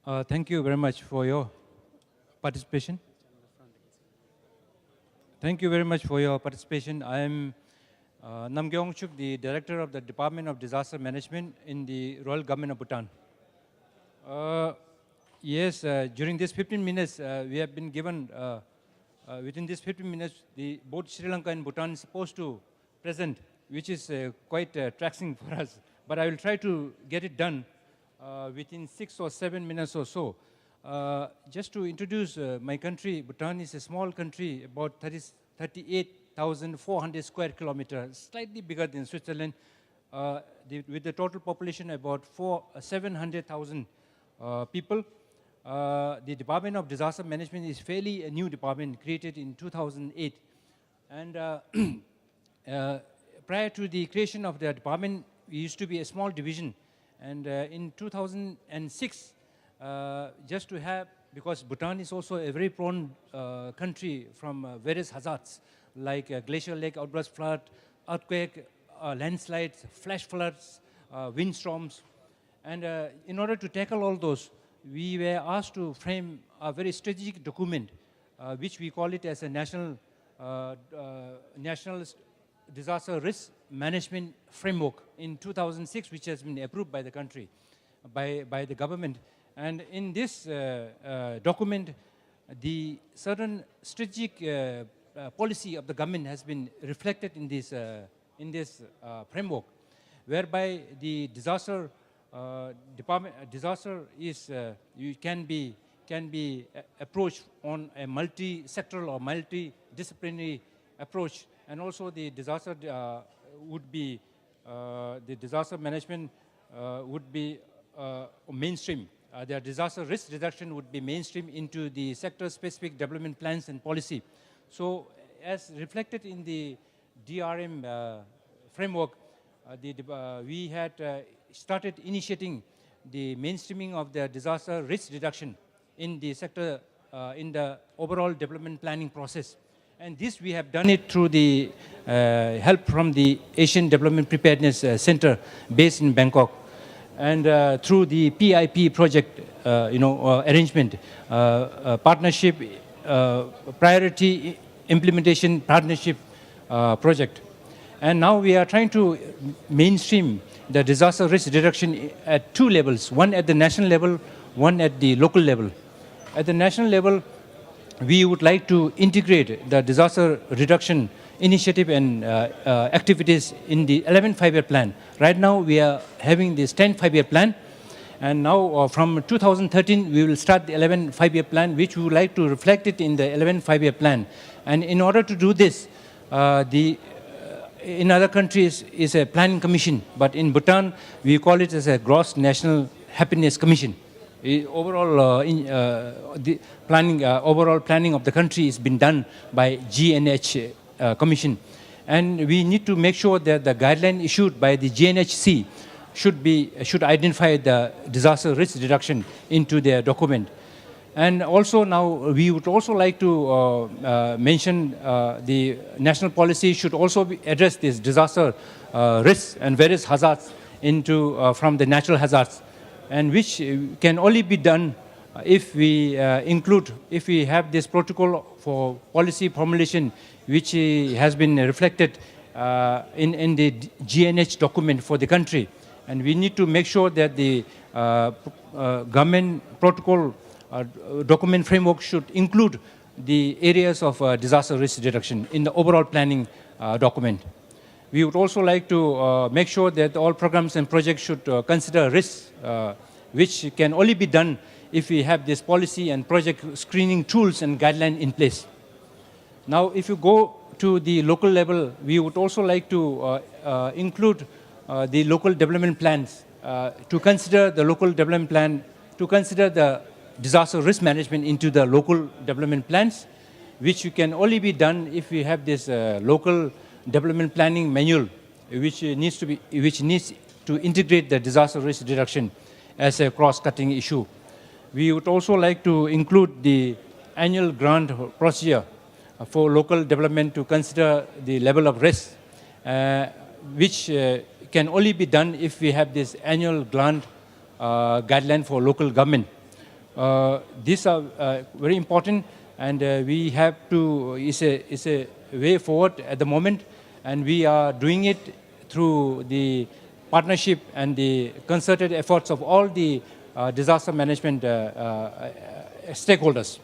Thank you very much for your participation. Thank you very much for your participation. I am Nam Gyeong Chuk, the Director of the Department of Disaster Management in the Royal Government of Bhutan. Yes, during these 15 minutes, we have been given, within these 15 minutes, both Sri Lanka and Bhutan is supposed to present, which is quite taxing for us. But I will try to get it done within 6 or 7 minutes or so. Just to introduce my country, Bhutan is a small country, about 38,400 square kilometers, slightly bigger than Switzerland, with the total population about 700,000 people. The Department of Disaster Management is fairly a new department, created in 2008. And prior to the creation of the department, we used to be a small division. And in 2006, just to have, because Bhutan is also a very prone country from various hazards, like glacial lake outburst flood, earthquake, landslides, flash floods, windstorms. And in order to tackle all those, we were asked to frame a very strategic document, which we call it as a national disaster risk management framework in 2006, which has been approved by the country, by the government. And in this document, the certain strategic policy of the government has been reflected in this framework, whereby the disaster is can be approached on a multi-sectoral or multidisciplinary approach, and also the disaster management would be mainstream. The disaster risk reduction would be mainstream into the sector-specific development plans and policy. So, as reflected in the DRM framework, we had started initiating the mainstreaming of the disaster risk reduction in the sector, in the overall development planning process. And this we have done it through the help from the Asian Development Preparedness Center based in Bangkok, and through the PIP project, arrangement, partnership, priority implementation partnership project. And now we are trying to mainstream the disaster risk reduction at two levels, one at the national level, one at the local level. At the national level, we would like to integrate the disaster reduction initiative and activities in the 11th five-year plan. Right now, we are having this 10th five-year plan. And now, from 2013, we will start the 11th five-year plan, which we would like to reflect it in the 11th five-year plan. And in order to do this, in other countries is a planning commission, but in Bhutan, we call it as a gross national happiness commission. Overall, the planning, overall planning of the country has been done by GNH Commission. And we need to make sure that the guideline issued by the GNHC should identify the disaster risk reduction into their document. And also now we would also like to mention the national policy should also address this disaster risks and various hazards from the natural hazards, and which can only be done if we if we have this protocol for policy formulation, which has been reflected in the GNH document for the country. And we need to make sure that the government protocol document framework should include the areas of disaster risk reduction in the overall planning document. We would also like to make sure that all programs and projects should consider risks, which can only be done if we have this policy and project screening tools and guidelines in place. Now, if you go to the local level, we would also like to include the local development plans, to consider the local development plan, to consider the disaster risk management into the local development plans, which can only be done if we have this local development planning manual, which needs to integrate the disaster risk reduction as a cross-cutting issue. We would also like to include the annual grant procedure for local development to consider the level of risk, which can only be done if we have this annual grant guideline for local government. These are very important, and we have to, it's a way forward at the moment, and we are doing it through the partnership and the concerted efforts of all the disaster management stakeholders.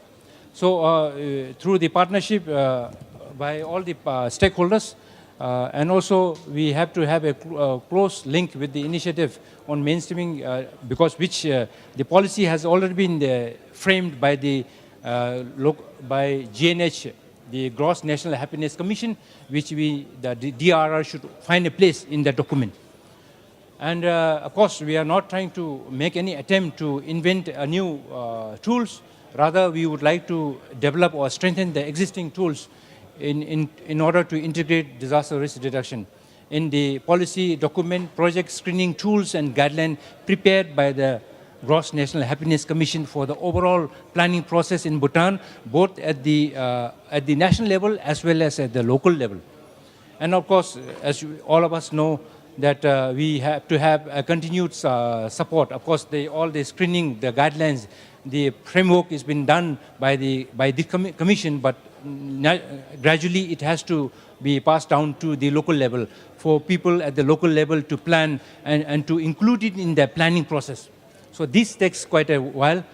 So through the partnership by all the stakeholders, and also we have to have a close link with the initiative on mainstreaming, because which the policy has already been framed by the by GNH, the Gross National Happiness Commission, which the DRR should find a place in that document. And of course, we are not trying to make any attempt to invent new tools. Rather, we would like to develop or strengthen the existing tools in order to integrate disaster risk reduction in the policy document, project screening tools and guidelines prepared by the Gross National Happiness Commission for the overall planning process in Bhutan, both at the national level as well as at the local level. And of course, as all of us know, that we have to have a continued support. Of course, all the screening, the guidelines, the framework has been done by the commission, but gradually it has to be passed down to the local level for people at the local level to plan and to include it in their planning process. So this takes quite a while,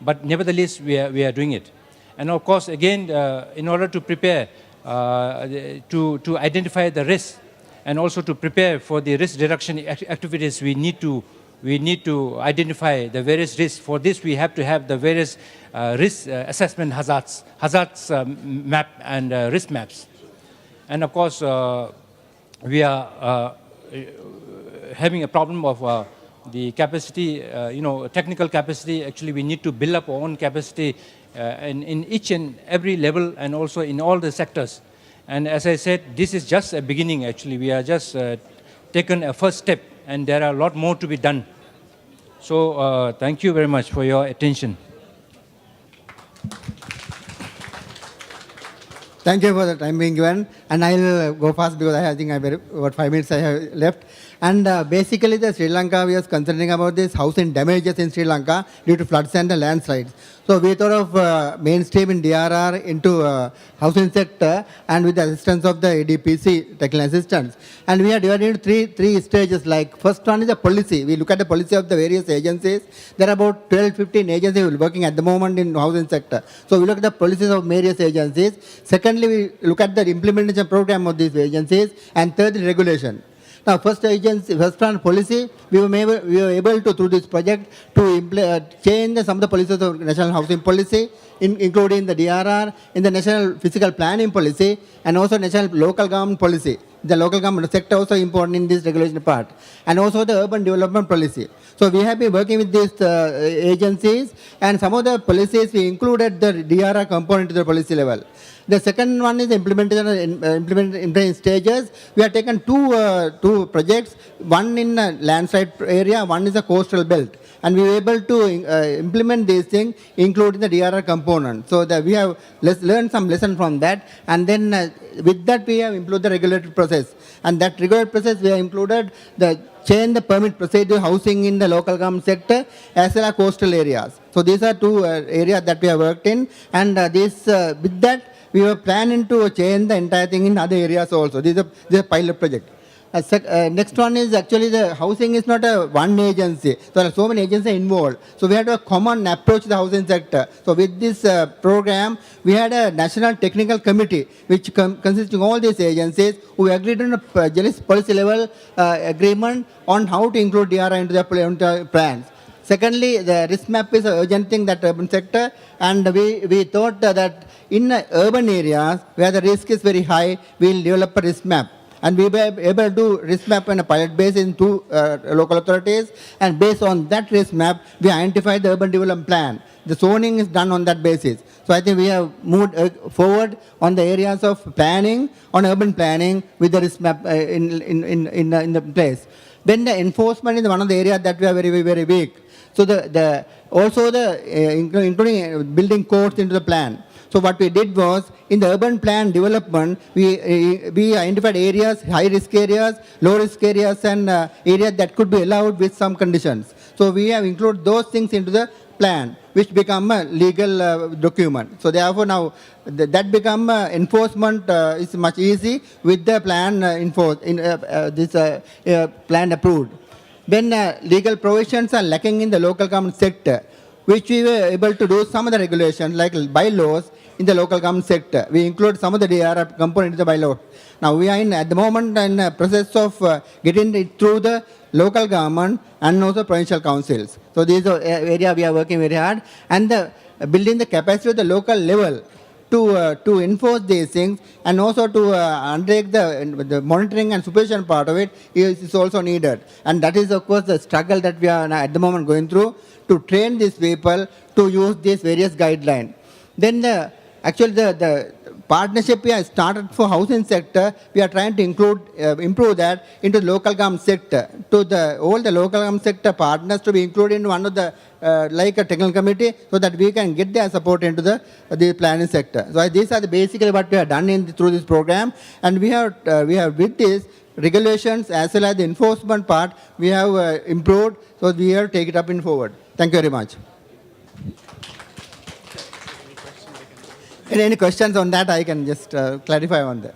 but nevertheless we are doing it. And of course, again, in order to prepare to identify the risks and also to prepare for the risk reduction activities, we need to identify the various risks. For this, we have to have the various risk assessment hazards map and risk maps. And of course, we are having a problem of the capacity, technical capacity. Actually, we need to build up our own capacity in each and every level and also in all the sectors. And as I said, this is just a beginning, actually. We are just taken a first step, and there are a lot more to be done. So thank you very much for your attention. Thank you for the time being given. And I'll go fast because I think about 5 minutes I have left. And basically, the Sri Lanka, we are concerning about this housing damages in Sri Lanka due to floods and the landslides. So we thought of mainstream in DRR into housing sector and with the assistance of the ADPC technical assistance. And we are divided into three stages. Like first one is the policy. We look at the policy of the various agencies. There are about 12-15 agencies working at the moment in housing sector. So we look at the policies of various agencies. Secondly, we look at the implementation program of these agencies. And thirdly, regulation. Now, first one policy, we were able to, through this project, to change some of the policies of national housing policy, including the DRR, in the national physical planning policy, and also national local government policy. The local government sector also important in this regulation part, and also the urban development policy. So we have been working with these agencies, and some of the policies we included the DRR component to the policy level. The second one is implementation stages. We have taken two projects, one in a landslide area, one is a coastal belt. And we were able to implement these things, including the DRR component. So that we have learned some lesson from that. And then with that, we have included the regulatory process. And that regulatory process, we have included the change the permit procedure housing in the local government sector as well as coastal areas. So these are two areas that we have worked in. And with that, we were planning to change the entire thing in other areas also. This is a pilot project. Next one is actually the housing is not a one agency. There are so many agencies involved. So we had a common approach to the housing sector. So with this program, we had a national technical committee which consisting of all these agencies who agreed on a policy level agreement on how to include DRI into the plans. Secondly, the risk map is an urgent thing that urban sector, and we thought that in urban areas where the risk is very high, we'll develop a risk map. And we were able to do risk map on a pilot basis in two local authorities, and based on that risk map, we identified the urban development plan. The zoning is done on that basis. So I think we have moved forward on the areas of planning, on urban planning with the risk map in the place. Then the enforcement is one of the areas that we are very, very weak. So including building codes into the plan. So what we did was, in the urban plan development, we identified areas, high risk areas, low risk areas, and areas that could be allowed with some conditions. So we have included those things into the plan, which become a legal document. So therefore now that become enforcement is much easy with the plan plan approved. When legal provisions are lacking in the local government sector, which we were able to do some of the regulations like bylaws in the local government sector. We include some of the DRR component in the bylaw. Now we are at the moment in a process of getting it through the local government and also provincial councils. So these are area we are working very hard, and building the capacity of the local level to enforce these things, and also to undertake the monitoring and supervision part of it is also needed. And that is of course the struggle that we are at the moment going through to train these people to use these various guidelines. Then the partnership we have started for housing sector, we are trying to improve that into the local government sector, to all the local government sector partners to be included in one of the like a technical committee, so that we can get their support into the planning sector. So these are basically what we have done through this program, and we have with this regulations as well as the enforcement part we have improved, so we have to take it up in forward. Thank you very much. Any questions on that? I can just clarify on that.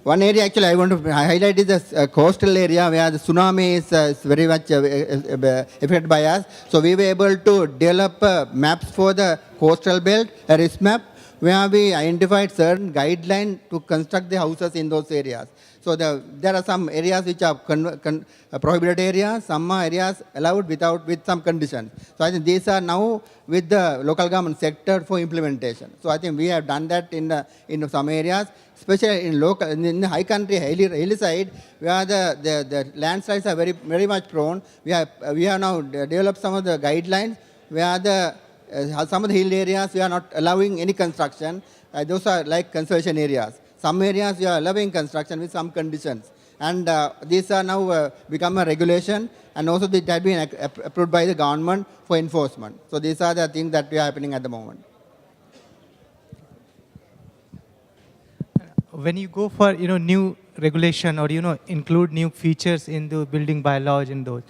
One area actually I want to highlight is the coastal area where the tsunami is very much affected by us. So we were able to develop maps for the coastal belt, a risk map, where we identified certain guidelines to construct the houses in those areas. So there are some areas which are prohibited areas, some areas allowed with some conditions. So I think these are now with the local government sector for implementation. So I think we have done that in some areas, especially in the high country, hilly side, where the landslides are very much prone. We have now developed some of the guidelines where some of the hill areas we are not allowing any construction. Those are like conservation areas. Some areas we are allowing construction with some conditions. And these are now become a regulation, and also it has been approved by the government for enforcement. So these are the things that are happening at the moment. When you go for new regulation, or include new features in the building bylaws in those,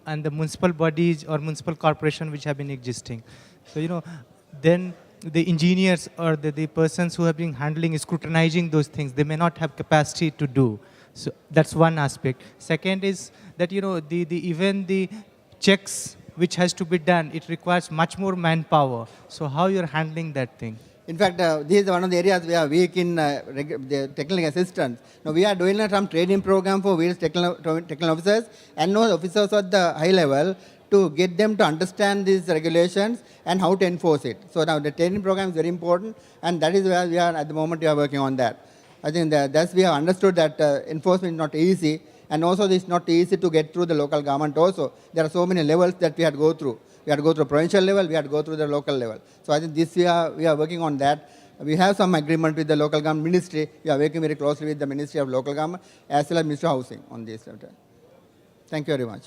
and the municipal bodies or municipal corporation which have been existing, so then the engineers or the persons who have been handling, scrutinizing those things, they may not have capacity to do. So that's one aspect. Second is that even the checks which has to be done, it requires much more manpower. So how you're handling that thing? In fact, this is one of the areas we are weak in the technical assistance. Now we are doing some training program for various technical officers and officers at the high level to get them to understand these regulations and how to enforce it. So now the training program is very important, and that is where we are at the moment. We are working on that. I think that we have understood that enforcement is not easy, and also it's not easy to get through the local government also. There are so many levels that we had to go through. We had to go through provincial level, we had to go through the local level. So I think this we are working on that. We have some agreement with the local government ministry. We are working very closely with the Ministry of Local Government as well as Ministry of Housing on this matter. Thank you very much.